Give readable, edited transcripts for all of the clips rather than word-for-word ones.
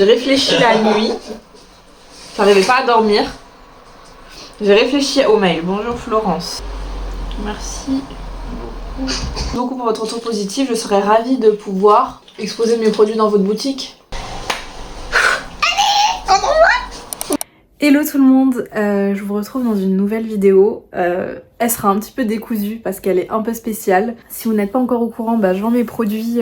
J'ai réfléchi la nuit. J'arrivais pas à dormir. J'ai réfléchi au mail. Bonjour Florence. Merci beaucoup pour votre retour positif. Je serais ravie de pouvoir exposer mes produits dans votre boutique. Hello tout le monde, je vous retrouve dans une nouvelle vidéo. Elle sera un petit peu décousue parce qu'elle est un peu spéciale. Si vous n'êtes pas encore au courant, je vends mes produits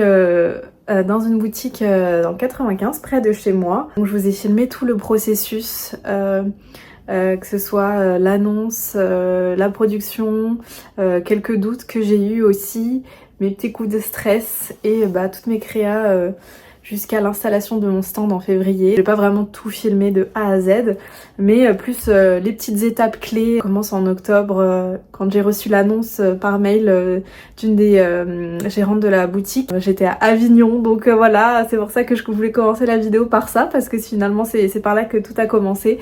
dans une boutique dans 95 près de chez moi. Donc je vous ai filmé tout le processus, que ce soit l'annonce, la production, quelques doutes que j'ai eu aussi, mes petits coups de stress et toutes mes créas jusqu'à l'installation de mon stand en février. Je vais pas vraiment tout filmer de A à Z, mais plus les petites étapes clés. Ça commence en octobre, quand j'ai reçu l'annonce par mail d'une des gérantes de la boutique. J'étais à Avignon, donc voilà, c'est pour ça que je voulais commencer la vidéo par ça, parce que finalement c'est par là que tout a commencé.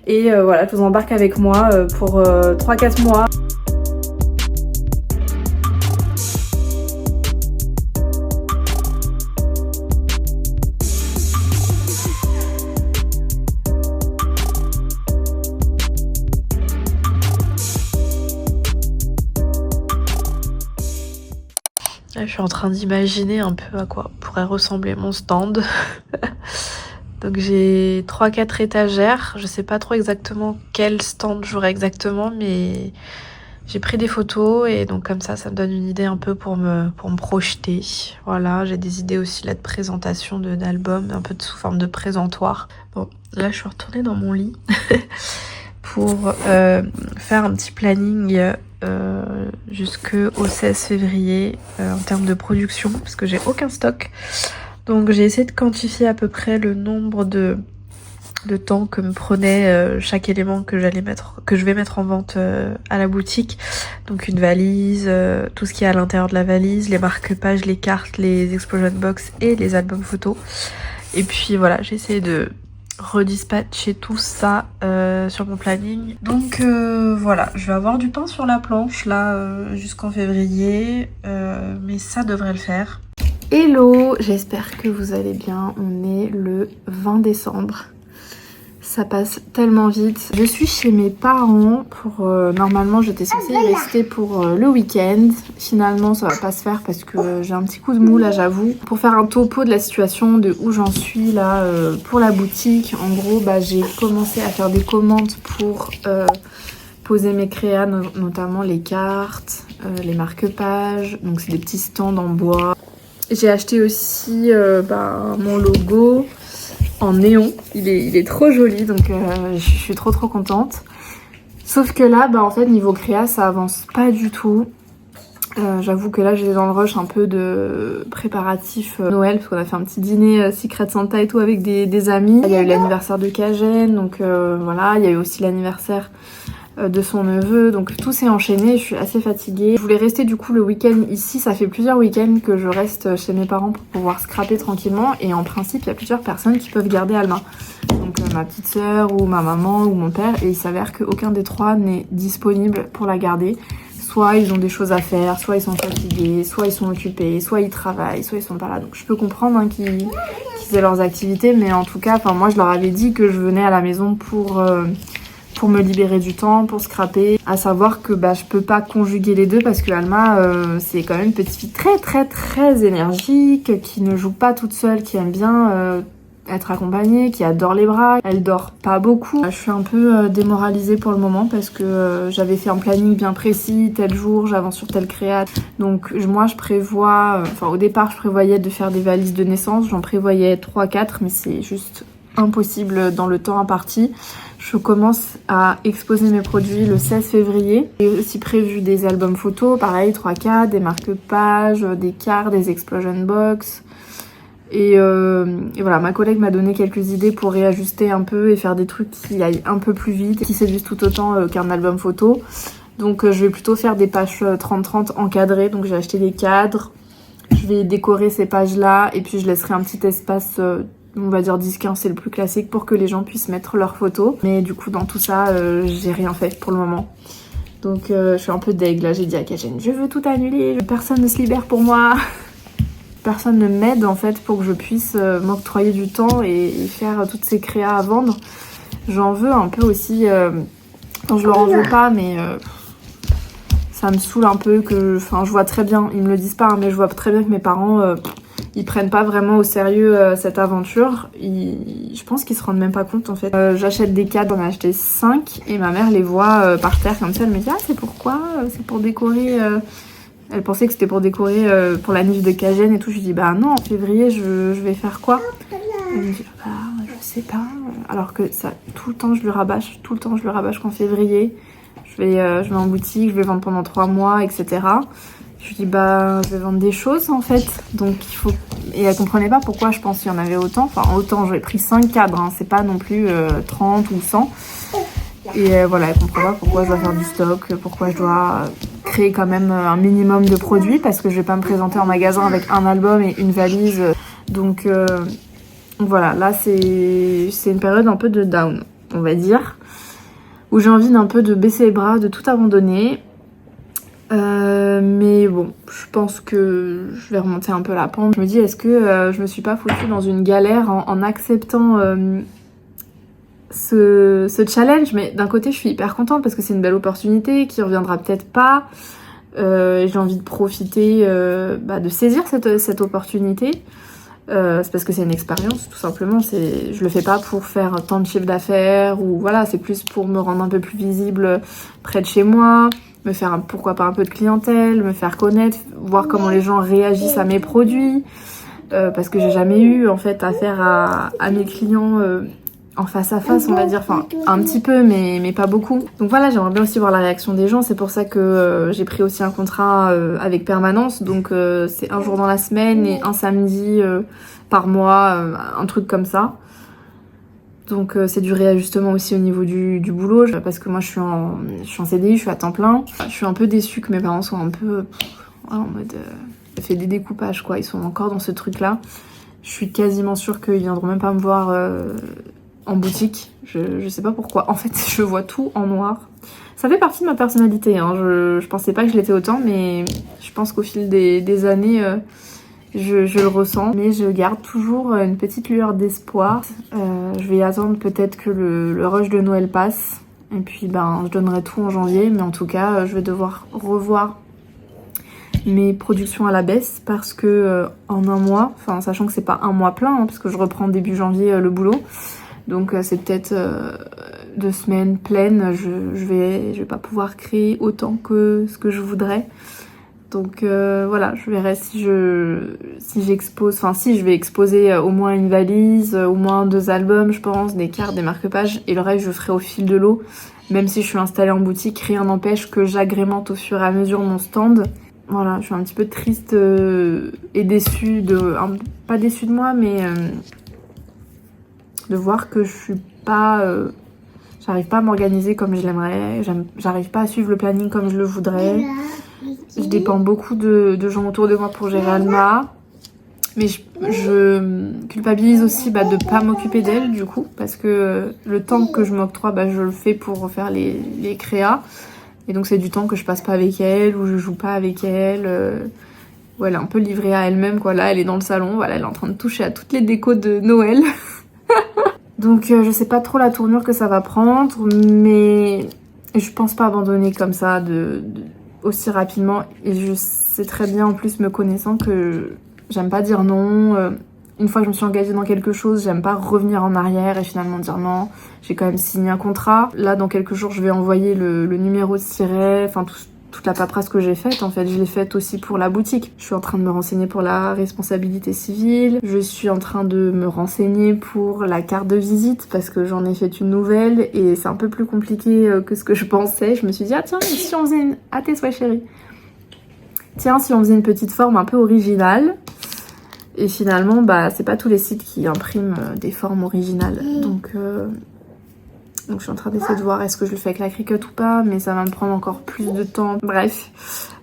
Et voilà, je vous embarque avec moi pour 3-4 mois. Là, je suis en train d'imaginer un peu à quoi pourrait ressembler mon stand. Donc j'ai 3-4 étagères. Je sais pas trop exactement quel stand j'aurai exactement, mais j'ai pris des photos et donc comme ça me donne une idée un peu pour me projeter. Voilà, j'ai des idées aussi là de présentation d'albums, un peu sous forme de présentoir. Bon, là je suis retournée dans mon lit pour faire un petit planning jusqu'au 16 février en termes de production, parce que j'ai aucun stock. Donc j'ai essayé de quantifier à peu près le nombre de temps que me prenait chaque élément que je vais mettre en vente à la boutique. Donc une valise, tout ce qui est à l'intérieur de la valise, les marque-pages, les cartes, les explosion box et les albums photos. Et puis voilà, j'ai essayé de redispatcher tout ça sur mon planning. Donc voilà, je vais avoir du pain sur la planche là jusqu'en février, mais ça devrait le faire. Hello, j'espère que vous allez bien. On est le 20 décembre. Ça passe tellement vite. Je suis chez mes parents pour... normalement, j'étais censée y rester pour le week-end. Finalement, ça va pas se faire parce que j'ai un petit coup de mou, là, j'avoue. Pour faire un topo de la situation, de où j'en suis, là, pour la boutique. En gros, j'ai commencé à faire des commandes pour poser mes créas, notamment les cartes, les marque-pages. Donc, c'est des petits stands en bois. J'ai acheté aussi mon logo en néon, il est trop joli, donc je suis trop contente. Sauf que là, en fait, niveau créa, ça avance pas du tout. J'avoue que là, j'étais dans le rush un peu de préparatif Noël, parce qu'on a fait un petit dîner Secret Santa et tout avec des amis. Il y a eu l'anniversaire de Kajen, donc voilà, il y a eu aussi l'anniversaire de son neveu, donc tout s'est enchaîné, je suis assez fatiguée. Je voulais rester du coup le week-end ici, ça fait plusieurs week-ends que je reste chez mes parents pour pouvoir scraper tranquillement, et en principe il y a plusieurs personnes qui peuvent garder Alma. Donc ma petite sœur ou ma maman ou mon père, et il s'avère qu'aucun des trois n'est disponible pour la garder. Soit ils ont des choses à faire, soit ils sont fatigués, soit ils sont occupés, soit ils travaillent, soit ils sont pas là. Donc je peux comprendre qu'ils aient leurs activités, mais en tout cas, moi je leur avais dit que je venais à la maison pour me libérer du temps, pour scraper. À savoir que je peux pas conjuguer les deux parce que Alma, c'est quand même une petite fille très énergique, qui ne joue pas toute seule, qui aime bien être accompagnée, qui adore les bras. Elle dort pas beaucoup. Je suis un peu démoralisée pour le moment parce que j'avais fait un planning bien précis, tel jour, j'avance sur tel créa. Donc moi je prévois, au départ je prévoyais de faire des valises de naissance, j'en prévoyais 3-4, mais c'est juste impossible dans le temps imparti. Je commence à exposer mes produits le 16 février. J'ai aussi prévu des albums photos, pareil, 3-4, des marque-pages, des cartes, des explosion box. Et voilà, ma collègue m'a donné quelques idées pour réajuster un peu et faire des trucs qui aillent un peu plus vite, qui séduisent tout autant qu'un album photo. Donc je vais plutôt faire des pages 30-30 encadrées, donc j'ai acheté des cadres. Je vais décorer ces pages-là et puis je laisserai un petit espace... on va dire 10-15, c'est le plus classique pour que les gens puissent mettre leurs photos. Mais du coup, dans tout ça, j'ai rien fait pour le moment. Donc je suis un peu deg là, j'ai dit à Kajen, je veux tout annuler, personne ne se libère pour moi. personne ne m'aide en fait pour que je puisse m'octroyer du temps et faire toutes ces créas à vendre. J'en veux un peu aussi, enfin je leur en veux pas mais ça me saoule un peu que, enfin je vois très bien, ils me le disent pas hein, mais je vois très bien que mes parents ils prennent pas vraiment au sérieux cette aventure. Je pense qu'ils se rendent même pas compte en fait. J'achète des cadres, j'en ai acheté 5 et ma mère les voit par terre comme ça, elle me dit ah c'est pourquoi c'est pour décorer Elle pensait que c'était pour décorer pour la nif de Cagène et tout. Je lui dis bah non, en février je vais faire quoi? Elle me dit bah je sais pas. Alors que ça, tout le temps je lui rabâche qu'en février je vais en boutique, je vais vendre pendant 3 mois, etc. Je lui dis bah je vais vendre des choses en fait. Donc il faut. Et elle comprenait pas pourquoi je pense qu'il y en avait autant. Enfin autant, j'avais pris 5 cadres, hein. C'est pas non plus 30 ou 100. Et voilà, elle comprend pas pourquoi je dois faire du stock, pourquoi je dois créer quand même un minimum de produits parce que je vais pas me présenter en magasin avec un album et une valise. Donc voilà, là c'est une période un peu de down, on va dire, où j'ai envie d'un peu de baisser les bras, de tout abandonner. Mais bon, je pense que je vais remonter un peu la pente. Je me dis, est-ce que je me suis pas foutue dans une galère en acceptant ce challenge? Mais d'un côté, je suis hyper contente parce que c'est une belle opportunité qui reviendra peut-être pas. J'ai envie de profiter, de saisir cette opportunité. C'est parce que c'est une expérience, tout simplement. Je le fais pas pour faire tant de chiffre d'affaires ou voilà, c'est plus pour me rendre un peu plus visible près de chez moi, me faire pourquoi pas un peu de clientèle, me faire connaître, voir comment les gens réagissent à mes produits, parce que j'ai jamais eu en fait affaire à mes clients en face à face, on va dire, enfin un petit peu mais pas beaucoup. Donc voilà, j'aimerais bien aussi voir la réaction des gens, c'est pour ça que j'ai pris aussi un contrat avec permanence, donc c'est un jour dans la semaine et un samedi par mois, un truc comme ça. Donc c'est du réajustement aussi au niveau du boulot, parce que moi je suis en CDI, je suis à temps plein. Je suis un peu déçue que mes parents soient un peu en mode fait des découpages quoi, ils sont encore dans ce truc là. Je suis quasiment sûre qu'ils viendront même pas me voir en boutique, je sais pas pourquoi. En fait je vois tout en noir. Ça fait partie de ma personnalité, hein. Je pensais pas que je l'étais autant, mais je pense qu'au fil des années je le ressens, mais je garde toujours une petite lueur d'espoir. Je vais attendre peut-être que le rush de Noël passe, et puis je donnerai tout en janvier, mais en tout cas, je vais devoir revoir mes productions à la baisse parce que en un mois, enfin sachant que c'est pas un mois plein, hein, parce que je reprends début janvier le boulot, donc c'est peut-être 2 semaines pleines, je vais pas pouvoir créer autant que ce que je voudrais. Donc voilà, je verrai si j'expose, enfin si je vais exposer au moins une valise, au moins 2 albums je pense, des cartes, des marque-pages, et le reste je ferai au fil de l'eau. Même si je suis installée en boutique, rien n'empêche que j'agrémente au fur et à mesure mon stand. Voilà, je suis un petit peu triste et déçue pas déçue de moi, mais de voir que je suis pas... j'arrive pas à m'organiser comme je l'aimerais, j'arrive pas à suivre le planning comme je le voudrais. Je dépends beaucoup de gens autour de moi pour gérer Alma. Mais je culpabilise aussi de pas m'occuper d'elle du coup. Parce que le temps que je m'octroie, je le fais pour faire les créas. Et donc c'est du temps que je passe pas avec elle ou je joue pas avec elle. Ouais, elle est un peu livrée à elle-même quoi. Là elle est dans le salon, voilà, elle est en train de toucher à toutes les décos de Noël. Donc je sais pas trop la tournure que ça va prendre. Mais je pense pas abandonner comme ça aussi rapidement, et je sais très bien en plus me connaissant que j'aime pas dire non. Une fois que je me suis engagée dans quelque chose, j'aime pas revenir en arrière et finalement dire non. J'ai quand même signé un contrat. Là dans quelques jours je vais envoyer le numéro de siret, enfin toute la paperasse que j'ai faite, en fait je l'ai faite aussi pour la boutique. Je suis en train de me renseigner pour la responsabilité civile, je suis en train de me renseigner pour la carte de visite parce que j'en ai fait une nouvelle et c'est un peu plus compliqué que ce que je pensais. Je me suis dit ah tiens, mais si on faisait une... Ah tes souhaits chérie. Tiens, si on faisait une petite forme un peu originale. Et finalement c'est pas tous les sites qui impriment des formes originales, donc je suis en train d'essayer de voir est-ce que je le fais avec la Cricut ou pas, mais ça va me prendre encore plus de temps. Bref,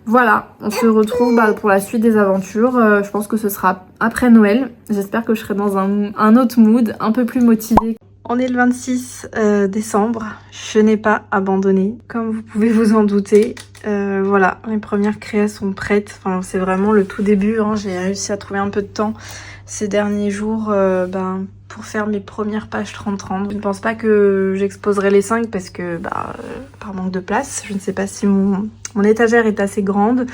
voilà, on se retrouve pour la suite des aventures. Je pense que ce sera après Noël. J'espère que je serai dans un autre mood, un peu plus motivée. On est le 26 décembre, je n'ai pas abandonné, comme vous pouvez vous en douter. Voilà, les premières créas sont prêtes, enfin, c'est vraiment le tout début, hein. J'ai réussi à trouver un peu de temps ces derniers jours pour faire mes premières pages 30-30. Je ne pense pas que j'exposerai les 5 parce que par manque de place, je ne sais pas si mon étagère est assez grande.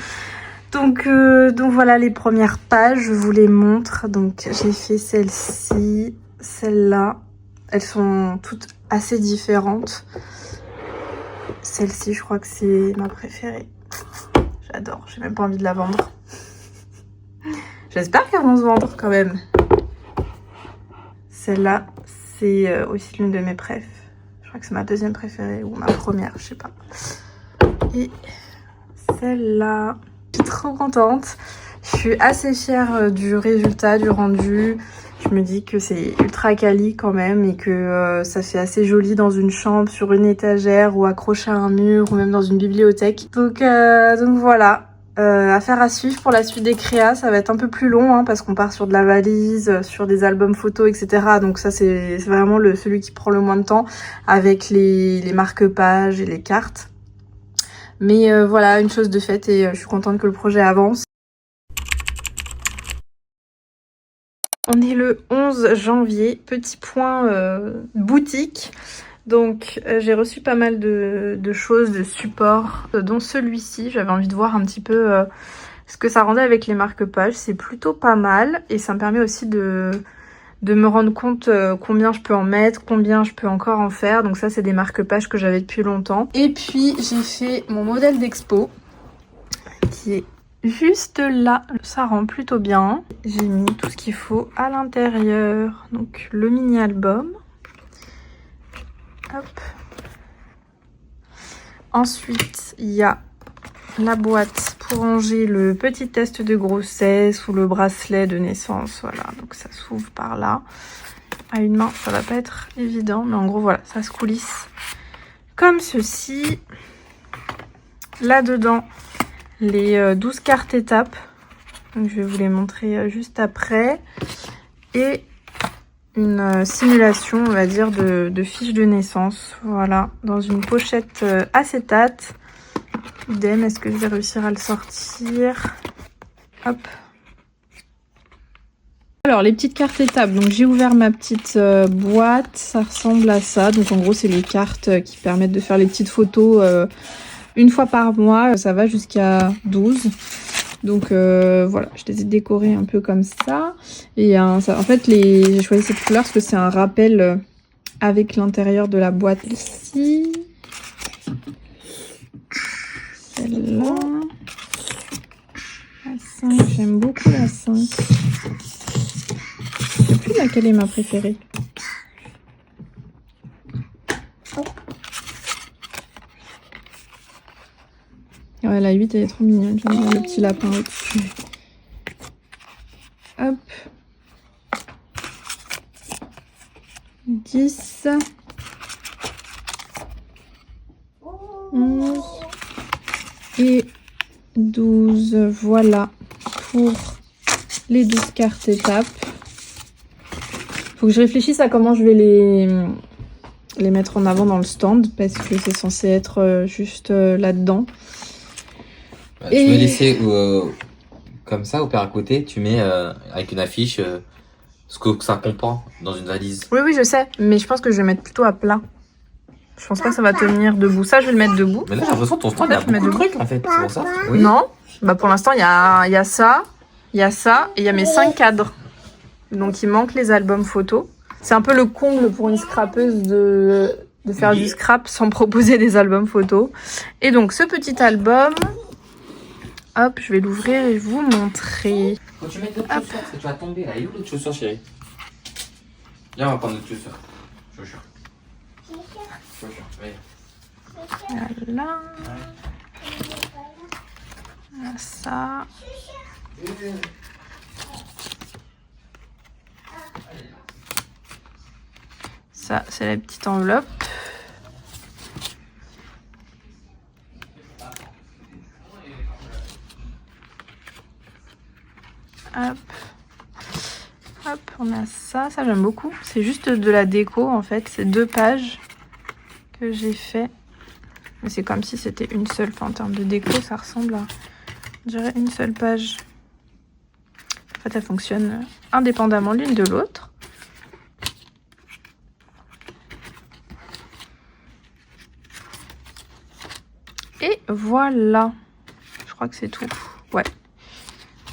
Donc voilà les premières pages, je vous les montre. Donc j'ai fait celle-ci, celle-là. Elles sont toutes assez différentes. Celle-ci, je crois que c'est ma préférée. J'adore, j'ai même pas envie de la vendre. J'espère qu'elles vont se vendre quand même. Celle-là, c'est aussi l'une de mes préfs. Je crois que c'est ma deuxième préférée ou ma première, je sais pas. Et celle-là, je suis trop contente. Je suis assez fière du résultat, du rendu. Je me dis que c'est ultra quali quand même et que ça fait assez joli dans une chambre, sur une étagère ou accroché à un mur ou même dans une bibliothèque. Donc voilà, affaire à suivre pour la suite des créas. Ça va être un peu plus long parce qu'on part sur de la valise, sur des albums photos, etc. Donc ça c'est vraiment celui qui prend le moins de temps avec les marque-pages et les cartes. Mais voilà, une chose de faite et je suis contente que le projet avance. On est le 11 janvier, petit point boutique. Donc j'ai reçu pas mal de choses, de supports, dont celui-ci. J'avais envie de voir un petit peu ce que ça rendait avec les marque-pages. C'est plutôt pas mal et ça me permet aussi de me rendre compte combien je peux en mettre, combien je peux encore en faire. Donc ça c'est des marque-pages que j'avais depuis longtemps. Et puis j'ai fait mon modèle d'expo qui est juste là, ça rend plutôt bien. J'ai mis tout ce qu'il faut à l'intérieur. Donc le mini album. Hop. Ensuite, il y a la boîte pour ranger le petit test de grossesse ou le bracelet de naissance. Voilà, donc ça s'ouvre par là. À une main, ça va pas être évident, mais en gros, voilà, ça se coulisse comme ceci. Là-dedans, les 12 cartes étapes. Donc, je vais vous les montrer juste après. Et une simulation, on va dire, de fiche de naissance. Voilà, dans une pochette acétate. Idem, est-ce que je vais réussir à le sortir? Hop. Alors, les petites cartes étapes. Donc, j'ai ouvert ma petite boîte. Ça ressemble à ça. Donc, en gros, c'est les cartes qui permettent de faire les petites photos une fois par mois. Ça va jusqu'à 12. Donc voilà, je les ai décorées un peu comme ça. Et en fait, j'ai choisi cette couleur parce que c'est un rappel avec l'intérieur de la boîte ici. Celle-là. La 5, j'aime beaucoup la 5. Je sais plus laquelle est ma préférée. Hop. Ouais, la 8 elle est trop mignonne, j'aime bien le petit lapin au-dessus. Hop. 10. 11. Et 12. Voilà pour les 12 cartes étapes. Faut que je réfléchisse à comment je vais les mettre en avant dans le stand parce que c'est censé être juste là-dedans. Tu peux laisser comme ça, au père à côté, tu mets avec une affiche ce que ça comprend dans une valise. Oui, je sais, mais je pense que je vais mettre plutôt à plat. Je pense pas que ça va tenir debout. Ça, je vais le mettre debout. Mais là, j'ai l'impression que ton stand, il y a beaucoup de trucs, en fait. C'est pour ça. Oui. Non, pour l'instant, il y a ça, il y a ça, et il y a mes 5 cadres. Donc, il manque les albums photos. C'est un peu le comble pour une scrapeuse de faire du scrap sans proposer des albums photos. Et donc, ce petit album... Hop, je vais l'ouvrir et vous montrer. Faut que tu mettes d'autres chaussures, parce que tu vas tomber là. Et où l'autre chaussure, chérie? Viens, on va prendre notre chaussure. Chaussure. Voilà. Ça. Ça, c'est la petite enveloppe. Hop. Hop, on a ça j'aime beaucoup. C'est juste de la déco en fait, c'est 2 pages que j'ai fait. Mais c'est comme si c'était une seule, enfin, en termes de déco ça ressemble à, je dirais, une seule page. En fait, elles fonctionnent indépendamment l'une de l'autre. Et voilà, je crois que c'est tout. Ouais.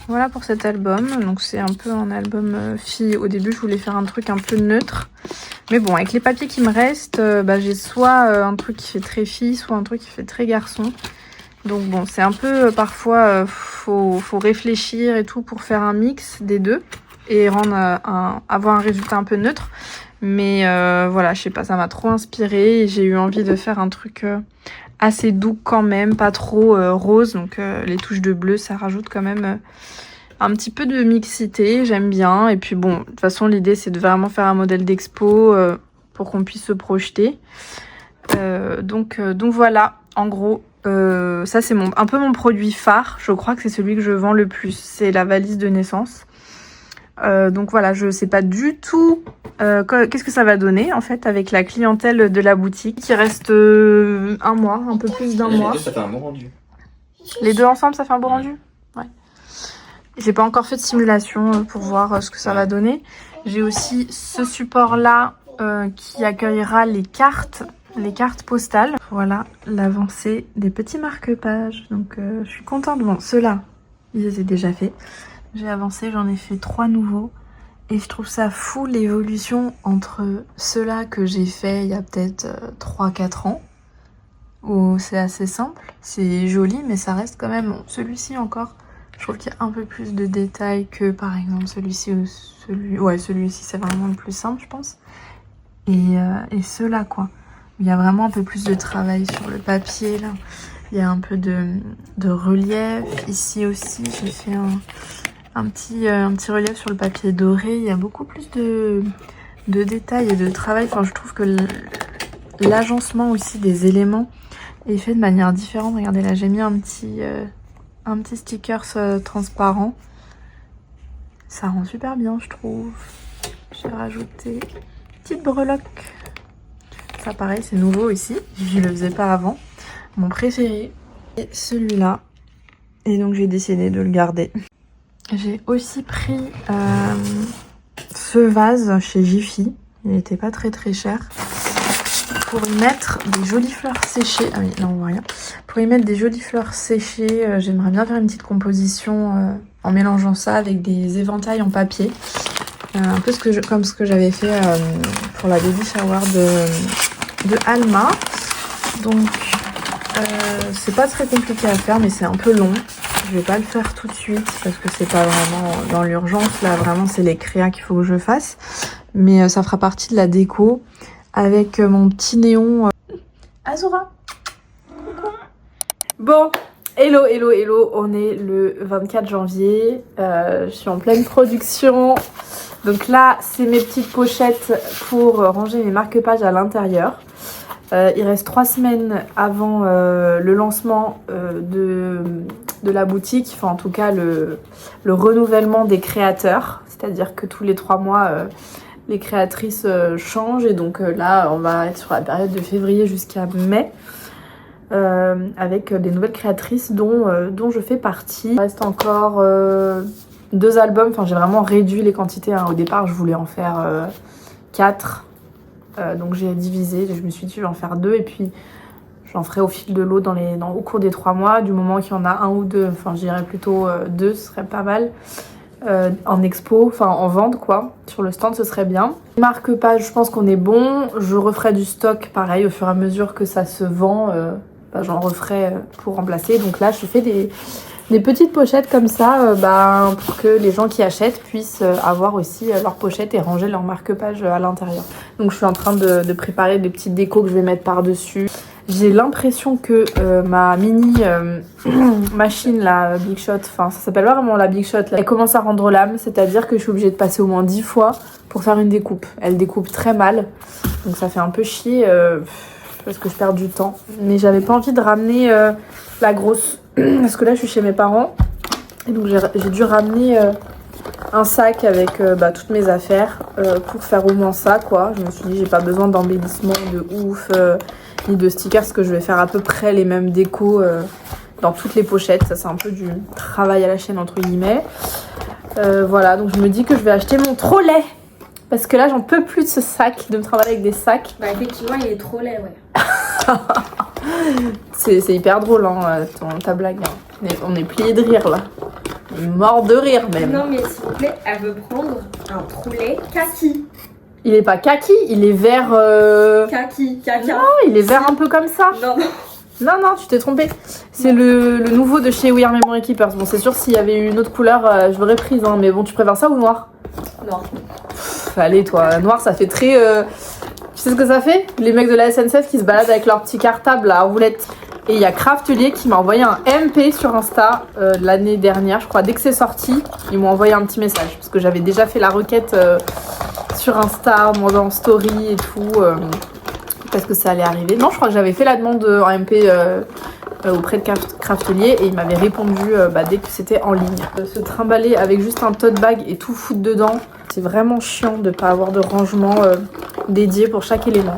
Voilà pour cet album. Donc c'est un peu un album fille. Au début, je voulais faire un truc un peu neutre. Mais bon, avec les papiers qui me restent, j'ai soit un truc qui fait très fille, soit un truc qui fait très garçon. Donc bon, c'est un peu parfois, faut réfléchir et tout pour faire un mix des deux et avoir un résultat un peu neutre. Mais voilà, je sais pas, ça m'a trop inspirée et j'ai eu envie de faire un truc assez doux quand même, pas trop rose. Donc les touches de bleu, ça rajoute quand même un petit peu de mixité, j'aime bien. Et puis bon, de toute façon, l'idée c'est de vraiment faire un modèle d'expo pour qu'on puisse se projeter. Donc voilà, en gros, ça c'est un peu mon produit phare. Je crois que c'est celui que je vends le plus. C'est la valise de naissance. Donc voilà, je sais pas du tout qu'est-ce que ça va donner en fait avec la clientèle de la boutique. Il reste un mois, un peu plus d'un mois. Les deux, ça fait un bon rendu. Les deux ensemble, ça fait un bon rendu? Ouais. J'ai pas encore fait de simulation pour voir ce que ça va donner. J'ai aussi ce support-là qui accueillera les cartes postales. Voilà l'avancée des petits marque-pages. Donc je suis contente. Bon, ceux-là, ils étaient déjà faits. J'ai avancé, j'en ai fait 3 nouveaux. Et je trouve ça fou l'évolution entre ceux-là que j'ai fait il y a peut-être 3-4 ans. Où c'est assez simple, c'est joli, mais ça reste quand même... Bon, celui-ci encore, je trouve qu'il y a un peu plus de détails que par exemple celui-ci ou celui... Ouais, celui-ci c'est vraiment le plus simple, je pense. Et ceux-là, quoi. Il y a vraiment un peu plus de travail sur le papier, là. Il y a un peu de relief. Ici aussi, j'ai fait un petit relief sur le papier doré. Il y a beaucoup plus de détails et de travail. Enfin, je trouve que l'agencement aussi des éléments est fait de manière différente. Regardez, là, j'ai mis un petit sticker transparent. Ça rend super bien, je trouve. J'ai rajouté une petite breloque. Ça, pareil, c'est nouveau ici. Je ne le faisais pas avant. Mon préféré est celui-là. Et donc, j'ai décidé de le garder. J'ai aussi pris ce vase chez Jiffy. Il n'était pas très cher. Pour y mettre des jolies fleurs séchées. Ah oui, là on voit rien. Pour y mettre des jolies fleurs séchées, j'aimerais bien faire une petite composition en mélangeant ça avec des éventails en papier. Un peu comme ce que j'avais fait pour la baby shower de Alma. Donc c'est pas très compliqué à faire, mais c'est un peu long. Je vais pas le faire tout de suite parce que c'est pas vraiment dans l'urgence. Là vraiment c'est les créas qu'il faut que je fasse. Mais ça fera partie de la déco. Avec mon petit néon Azura. Bon, hello, on est le 24 janvier, je suis en pleine production. Donc là, c'est mes petites pochettes pour ranger mes marque-pages à l'intérieur. Il reste 3 semaines avant le lancement de la boutique, enfin en tout cas le renouvellement des créateurs. C'est-à-dire que tous les 3 mois... les créatrices changent et donc là on va être sur la période de février jusqu'à mai avec des nouvelles créatrices dont je fais partie. Il reste encore 2 albums, enfin j'ai vraiment réduit les quantités, hein. Au départ je voulais en faire 4 donc j'ai divisé, je me suis dit je vais en faire 2 et puis j'en ferai au fil de l'eau au cours des 3 mois, du moment qu'il y en a 1 ou 2, enfin je dirais plutôt 2, ce serait pas mal. En expo, enfin en vente quoi, sur le stand ce serait bien. Marque-page, je pense qu'on est bon. Je referai du stock pareil au fur et à mesure que ça se vend, j'en referai pour remplacer. Donc là je fais des petites pochettes comme ça pour que les gens qui achètent puissent avoir aussi leurs pochettes et ranger leur marque-page à l'intérieur. Donc je suis en train de préparer des petites décos que je vais mettre par dessus. J'ai l'impression que ma mini machine, la Big Shot, enfin ça s'appelle pas vraiment la Big Shot, là, elle commence à rendre l'âme, c'est-à-dire que je suis obligée de passer au moins 10 fois pour faire une découpe. Elle découpe très mal, donc ça fait un peu chier parce que je perds du temps. Mais j'avais pas envie de ramener la grosse, parce que là je suis chez mes parents, et donc j'ai dû ramener un sac avec toutes mes affaires pour faire au moins ça quoi. Je me suis dit j'ai pas besoin d'embellissement de ouf ni de stickers parce que je vais faire à peu près les mêmes décos dans toutes les pochettes. Ça c'est un peu du travail à la chaîne entre guillemets. Voilà, donc je me dis que je vais acheter mon trolley. Parce que là j'en peux plus de ce sac, de me travailler avec des sacs. Bah effectivement il est trop laid ouais. C'est hyper drôle hein, ta blague. Hein. On est plié de rire là. On est mort de rire même. Non mais s'il vous plaît, elle veut prendre un trolley kaki. Il est pas kaki, il est vert... Kaki, caca. Non, il est vert un peu comme ça. Non. Non, tu t'es trompé. C'est le nouveau de chez We Are Memory Keepers. Bon, c'est sûr, s'il y avait eu une autre couleur, je l'aurais prise. Hein. Mais bon, tu préfères ça ou noir? Noir. Allez, toi, noir, ça fait très... Tu sais ce que ça fait? Les mecs de la SNCF qui se baladent avec leur petit cartable à roulette. Et il y a Craftelier qui m'a envoyé un MP sur Insta l'année dernière, je crois. Dès que c'est sorti, ils m'ont envoyé un petit message. Parce que j'avais déjà fait la requête sur Insta, moi dans Story et tout. Parce que ça allait arriver. Non, je crois que j'avais fait la demande en MP auprès de Craftelier et il m'avait répondu dès que c'était en ligne. Se trimballer avec juste un tote bag et tout foutre dedans, c'est vraiment chiant de pas avoir de rangement dédié pour chaque élément.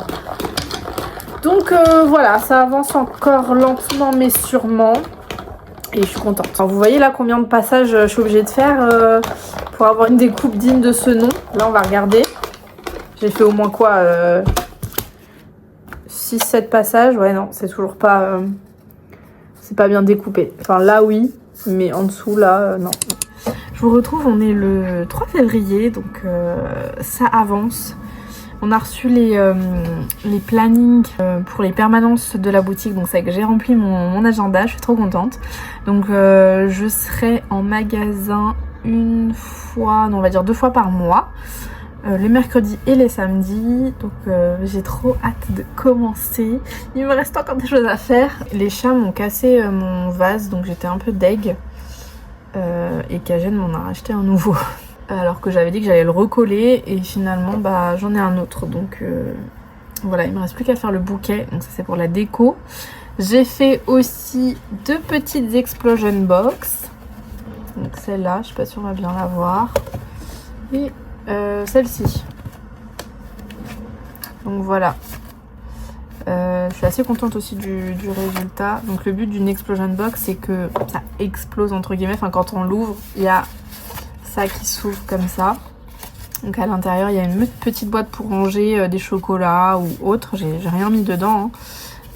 Donc voilà, ça avance encore lentement mais sûrement. Et je suis contente. Alors, vous voyez là combien de passages je suis obligée de faire pour avoir une découpe digne de ce nom. Là on va regarder. J'ai fait au moins quoi 6-7 passages. Ouais non, c'est toujours pas... c'est pas bien découpé. Enfin là oui, mais en dessous là non. Je vous retrouve, on est le 3 février, donc ça avance. On a reçu les plannings pour les permanences de la boutique, donc c'est que j'ai rempli mon agenda, je suis trop contente. Donc je serai en magasin une fois, non on va dire 2 fois par mois, les mercredis et les samedis. Donc j'ai trop hâte de commencer. Il me reste encore des choses à faire. Les chats m'ont cassé mon vase, donc j'étais un peu deg. Et Kajen m'en a racheté un nouveau. Alors que j'avais dit que j'allais le recoller et finalement j'en ai un autre. Donc voilà, il me reste plus qu'à faire le bouquet. Donc ça c'est pour la déco. J'ai fait aussi 2 petites explosion box. Donc celle-là, je sais pas si on va bien la voir. Et celle-ci. Donc voilà. Je suis assez contente aussi du résultat. Donc le but d'une explosion box c'est que ça explose entre guillemets. Enfin quand on l'ouvre, il y a ça qui s'ouvre comme ça. Donc à l'intérieur il y a une petite boîte pour ranger des chocolats ou autre. J'ai rien mis dedans. Hein.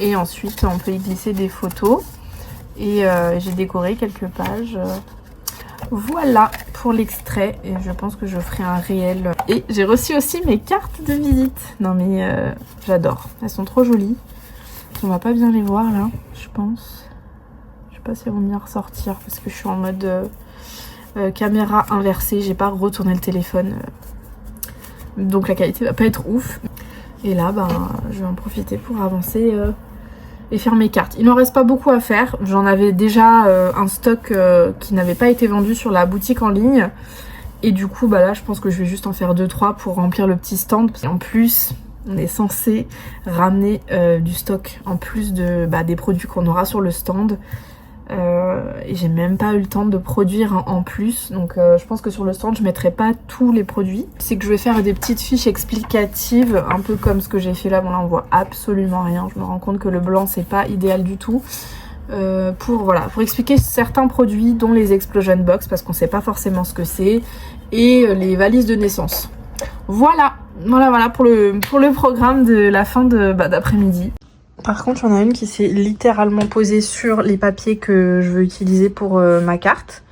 Et ensuite on peut y glisser des photos. Et j'ai décoré quelques pages. Voilà pour l'extrait. Et je pense que je ferai un réel. Et j'ai reçu aussi mes cartes de visite. Non mais j'adore. Elles sont trop jolies. On va pas bien les voir là, je pense. Je sais pas si elles vont bien ressortir parce que je suis en mode caméra inversée. J'ai pas retourné le téléphone. Donc la qualité va pas être ouf. Et là, je vais en profiter pour avancer et faire mes cartes. Il n'en reste pas beaucoup à faire. J'en avais déjà un stock qui n'avait pas été vendu sur la boutique en ligne. Et du coup, là, je pense que je vais juste en faire 2-3 pour remplir le petit stand. Et en plus, on est censé ramener du stock en plus des produits qu'on aura sur le stand. Et j'ai même pas eu le temps de produire en plus. Donc je pense que sur le stand, je mettrai pas tous les produits. C'est que je vais faire des petites fiches explicatives, un peu comme ce que j'ai fait là. Bon là, on voit absolument rien. Je me rends compte que le blanc, c'est pas idéal du tout. Pour expliquer certains produits, dont les explosion box, parce qu'on sait pas forcément ce que c'est, et les valises de naissance. Voilà pour le programme de la fin d'après-midi. Par contre, il y en a une qui s'est littéralement posée sur les papiers que je veux utiliser pour ma carte.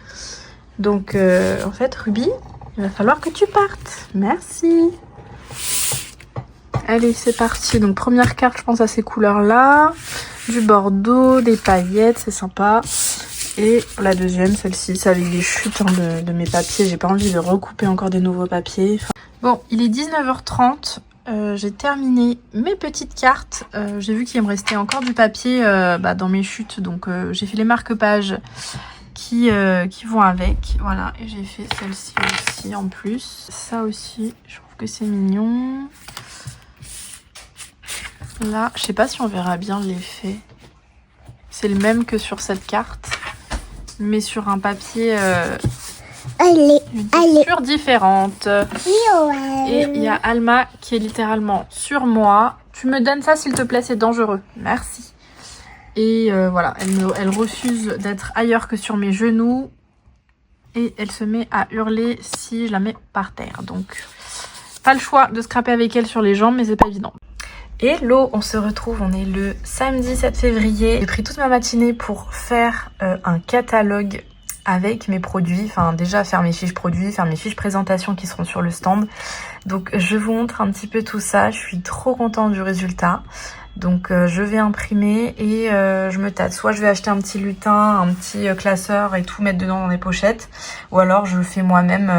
Donc, en fait, Ruby, il va falloir que tu partes. Merci. Allez, c'est parti. Donc, première carte, je pense à ces couleurs-là. Du bordeaux, des paillettes, c'est sympa. Et la deuxième, celle-ci, c'est avec des chutes de mes papiers. J'ai pas envie de recouper encore des nouveaux papiers. Bon, il est 19h30. J'ai terminé mes petites cartes. J'ai vu qu'il me restait encore du papier dans mes chutes. Donc, j'ai fait les marque-pages qui vont avec. Voilà, et j'ai fait celle-ci aussi en plus. Ça aussi, je trouve que c'est mignon. Là, je sais pas si on verra bien l'effet. C'est le même que sur cette carte, mais sur un papier Une texture différente. Et il y a Alma qui est littéralement sur moi. Tu me donnes ça s'il te plaît, c'est dangereux. Merci. Et voilà, elle refuse d'être ailleurs que sur mes genoux. Et elle se met à hurler si je la mets par terre. Donc, pas le choix de scraper avec elle sur les jambes, mais c'est pas évident. Hello, on se retrouve, on est le samedi 7 février. J'ai pris toute ma matinée pour faire un catalogue avec mes produits. Enfin, déjà faire mes fiches produits, faire mes fiches présentation qui seront sur le stand. Donc, je vous montre un petit peu tout ça. Je suis trop contente du résultat. Donc je vais imprimer et je me tâte. Soit je vais acheter un petit lutin, un petit classeur et tout mettre dedans dans des pochettes. Ou alors je fais moi-même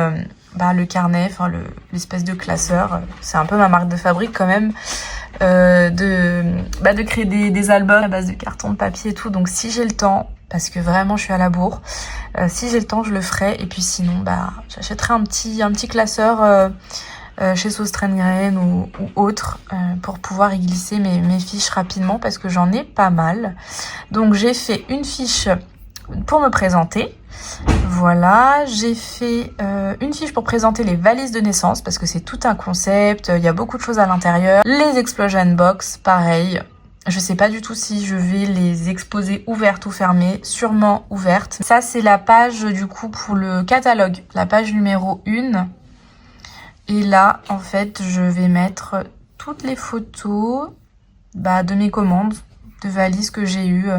le carnet, enfin l'espèce de classeur. C'est un peu ma marque de fabrique quand même. De créer des albums à base de carton, de papier et tout. Donc si j'ai le temps, parce que vraiment je suis à la bourre, si j'ai le temps je le ferai. Et puis sinon j'achèterai un petit classeur chez Sauce Train ou autre pour pouvoir y glisser mes fiches rapidement parce que j'en ai pas mal. Donc j'ai fait une fiche pour me présenter. Voilà, j'ai fait une fiche pour présenter les valises de naissance parce que c'est tout un concept, il y a beaucoup de choses à l'intérieur. Les explosion box, pareil. Je sais pas du tout si je vais les exposer ouvertes ou fermées, sûrement ouvertes. Ça c'est la page du coup pour le catalogue, la page numéro 1. Et là, en fait, je vais mettre toutes les photos de mes commandes de valises que j'ai eues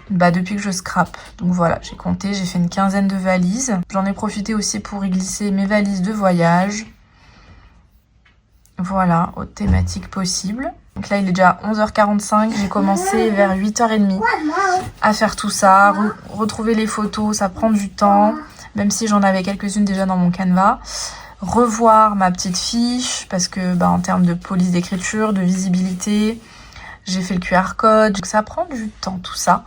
depuis que je scrape. Donc voilà, j'ai compté, j'ai fait une 15aine de valises. J'en ai profité aussi pour y glisser mes valises de voyage. Voilà, autre thématique possible. Donc là, il est déjà 11h45. J'ai commencé vers 8h30 à faire tout ça. Retrouver les photos, ça prend du temps. Même si j'en avais quelques-unes déjà dans mon canevas. Revoir ma petite fiche parce que en termes de police d'écriture, de visibilité, j'ai fait le QR code, donc ça prend du temps tout ça.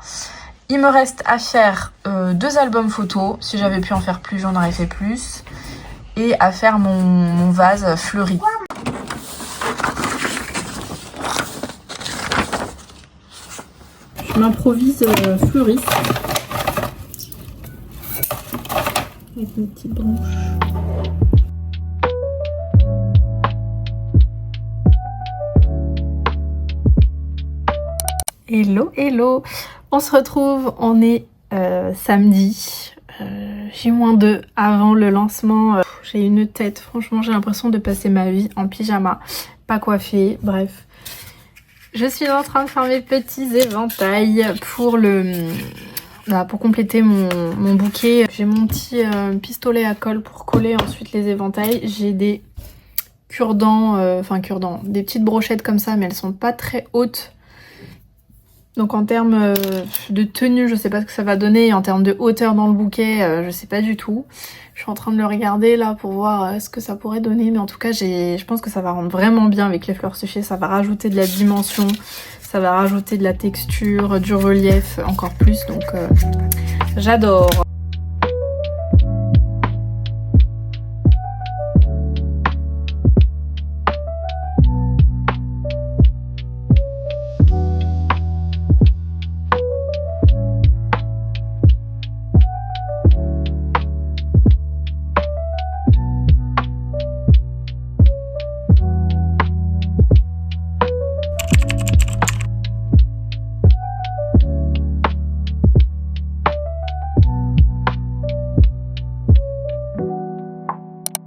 Il me reste à faire 2 albums photos, si j'avais pu en faire plus j'en aurais fait plus, et à faire mon vase fleuri. Je m'improvise fleuriste avec mes petites branches. Hello, hello. On se retrouve, on est samedi, J-2 avant le lancement. J'ai une tête, franchement j'ai l'impression de passer ma vie en pyjama, pas coiffée, bref. Je suis en train de faire mes petits éventails pour pour compléter mon bouquet. J'ai mon petit pistolet à colle pour coller ensuite les éventails. J'ai des cure-dents, des petites brochettes comme ça, mais elles sont pas très hautes. Donc en termes de tenue, je sais pas ce que ça va donner. Et en termes de hauteur dans le bouquet, je sais pas du tout. Je suis en train de le regarder là pour voir ce que ça pourrait donner. Mais en tout cas, je pense que ça va rendre vraiment bien avec les fleurs séchées. Ça va rajouter de la dimension, ça va rajouter de la texture, du relief encore plus. Donc j'adore.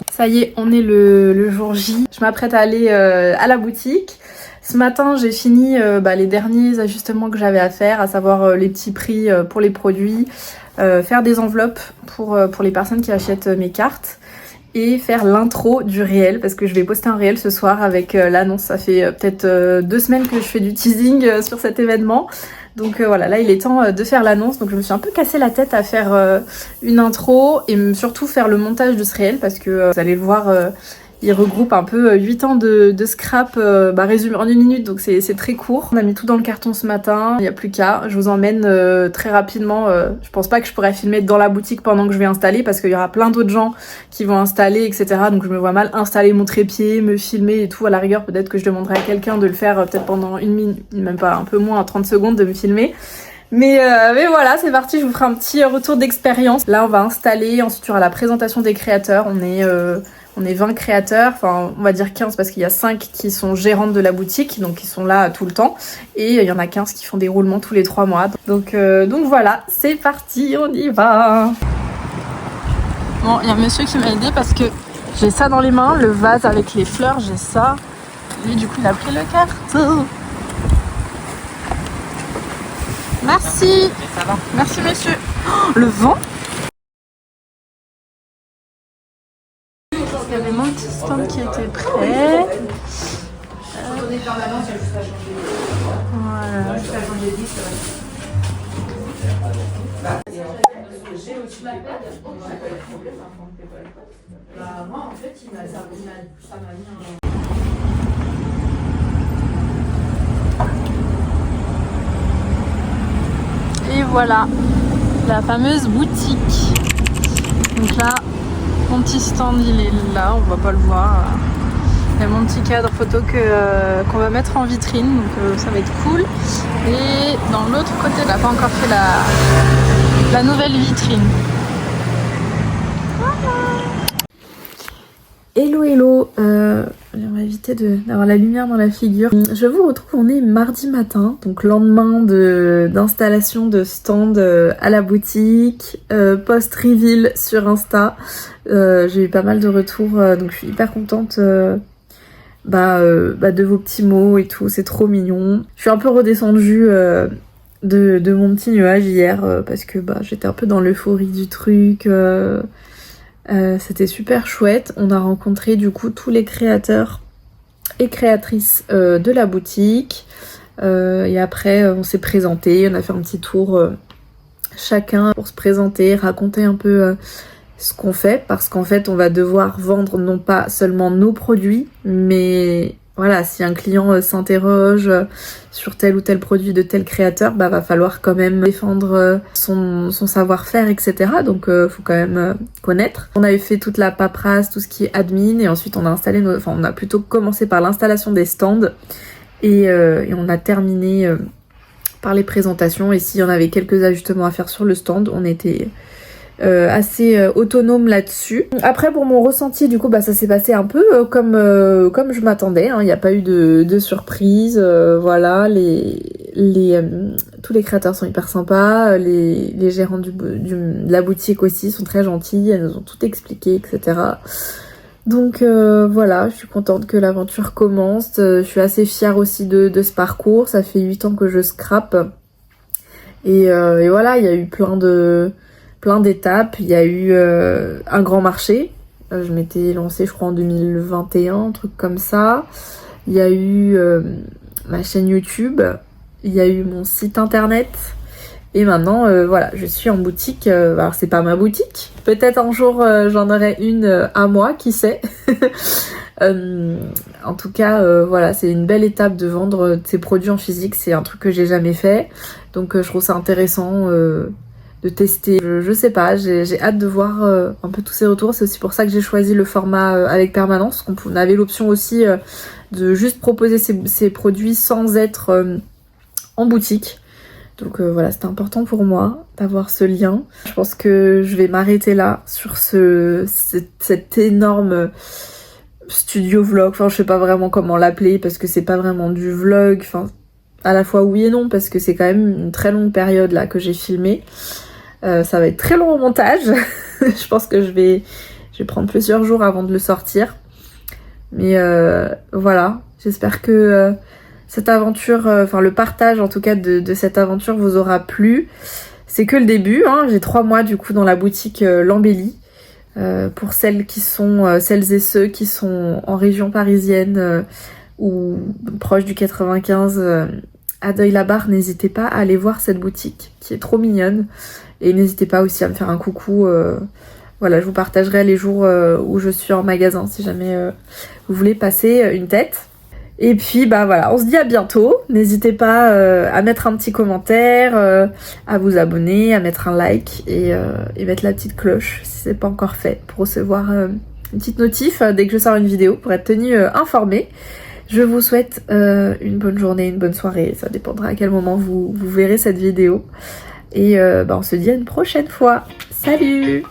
Ça y est, on est le jour J. Je m'apprête à aller à la boutique. Ce matin, j'ai fini les derniers ajustements que j'avais à faire, à savoir les petits prix pour les produits, faire des enveloppes pour les personnes qui achètent mes cartes et faire l'intro du réel parce que je vais poster un réel ce soir avec l'annonce. Ça fait peut-être 2 semaines que je fais du teasing sur cet événement. Donc voilà, là il est temps de faire l'annonce. Donc je me suis un peu cassé la tête à faire une intro et surtout faire le montage de ce réel parce que vous allez le voir, il regroupe un peu 8 ans de scrap résumé en 1 minute, donc c'est très court. On a mis tout dans le carton ce matin, il n'y a plus qu'à. Je vous emmène très rapidement. Je pense pas que je pourrais filmer dans la boutique pendant que je vais installer parce qu'il y aura plein d'autres gens qui vont installer, etc. Donc je me vois mal installer mon trépied, me filmer et tout. À la rigueur, peut-être que je demanderai à quelqu'un de le faire peut-être pendant 1 minute, même pas, un peu moins, 30 secondes de me filmer. Mais voilà, c'est parti, je vous ferai un petit retour d'expérience. Là, on va installer, ensuite il y aura la présentation des créateurs. On est 20 créateurs, enfin on va dire 15 parce qu'il y a 5 qui sont gérantes de la boutique, donc qui sont là tout le temps. Et il y en a 15 qui font des roulements tous les 3 mois. Donc voilà, c'est parti, on y va. Bon, il y a un monsieur qui m'a aidé parce que j'ai ça dans les mains, le vase avec les fleurs, j'ai ça. Lui, du coup, il a pris le carton. Merci. Merci, monsieur. Oh, le vent. Il y avait mon petit stand qui était prêt. Voilà. Et voilà, la fameuse boutique. Donc là, mon petit stand il est là, on va pas le voir. Il y a mon petit cadre photo qu'on va mettre en vitrine, donc ça va être cool. Et dans l'autre côté, on n'a pas encore fait la nouvelle vitrine. Hello hello, on va éviter d'avoir la lumière dans la figure. Je vous retrouve, on est mardi matin, donc lendemain d'installation de stand à la boutique, post-reveal sur Insta. J'ai eu pas mal de retours, donc je suis hyper contente de vos petits mots et tout, c'est trop mignon. Je suis un peu redescendue de mon petit nuage hier parce que j'étais un peu dans l'euphorie du truc. C'était super chouette. On a rencontré du coup tous les créateurs et créatrices de la boutique. Et après, on s'est présenté, on a fait un petit tour chacun pour se présenter, raconter un peu ce qu'on fait. Parce qu'en fait, on va devoir vendre non pas seulement nos produits, mais voilà, si un client s'interroge sur tel ou tel produit de tel créateur, va falloir quand même défendre son savoir-faire, etc. Donc faut quand même connaître. On avait fait toute la paperasse, tout ce qui est admin, et ensuite on a installé on a plutôt commencé par l'installation des stands et on a terminé par les présentations. Et s'il y en avait quelques ajustements à faire sur le stand, on était assez autonome là-dessus. Après, pour mon ressenti, du coup, ça s'est passé un peu comme je m'attendais. Il n'y a pas eu de surprise. Voilà, tous les créateurs sont hyper sympas. Les gérants de la boutique aussi sont très gentils. Elles nous ont tout expliqué, etc. Donc voilà, je suis contente que l'aventure commence. Je suis assez fière aussi de ce parcours. Ça fait 8 ans que je scrape. Et voilà, il y a eu plein d'étapes. Il y a eu un grand marché. Je m'étais lancée, je crois, en 2021, un truc comme ça. Il y a eu ma chaîne YouTube. Il y a eu mon site internet. Et maintenant, voilà, je suis en boutique. Alors, c'est pas ma boutique. Peut-être un jour, j'en aurai une à moi, qui sait. En tout cas, voilà, c'est une belle étape de vendre ses produits en physique. C'est un truc que j'ai jamais fait. Donc, je trouve ça intéressant de tester. Je sais pas, j'ai hâte de voir un peu tous ces retours. C'est aussi pour ça que j'ai choisi le format avec permanence. On avait l'option aussi de juste proposer ces produits sans être en boutique. Donc voilà, c'était important pour moi d'avoir ce lien. Je pense que je vais m'arrêter là sur cet énorme studio vlog. Enfin, je sais pas vraiment comment l'appeler parce que c'est pas vraiment du vlog. Enfin, à la fois oui et non parce que c'est quand même une très longue période là que j'ai filmé. Ça va être très long au montage. Je pense que je vais prendre plusieurs jours avant de le sortir. Mais voilà, j'espère que cette aventure, le partage en tout cas de cette aventure vous aura plu. C'est que le début, j'ai 3 mois du coup dans la boutique L'Embellie. Pour celles et ceux qui sont en région parisienne ou proche du 95 à Deuil-la-Barre, n'hésitez pas à aller voir cette boutique qui est trop mignonne. Et n'hésitez pas aussi à me faire un coucou. Voilà, je vous partagerai les jours où je suis en magasin si jamais vous voulez passer une tête. Et puis voilà, on se dit à bientôt. N'hésitez pas à mettre un petit commentaire, à vous abonner, à mettre un like et mettre la petite cloche si c'est pas encore fait pour recevoir une petite notif dès que je sors une vidéo pour être tenu informé. Je vous souhaite une bonne journée, une bonne soirée, ça dépendra à quel moment vous verrez cette vidéo. Et on se dit à une prochaine fois. Salut!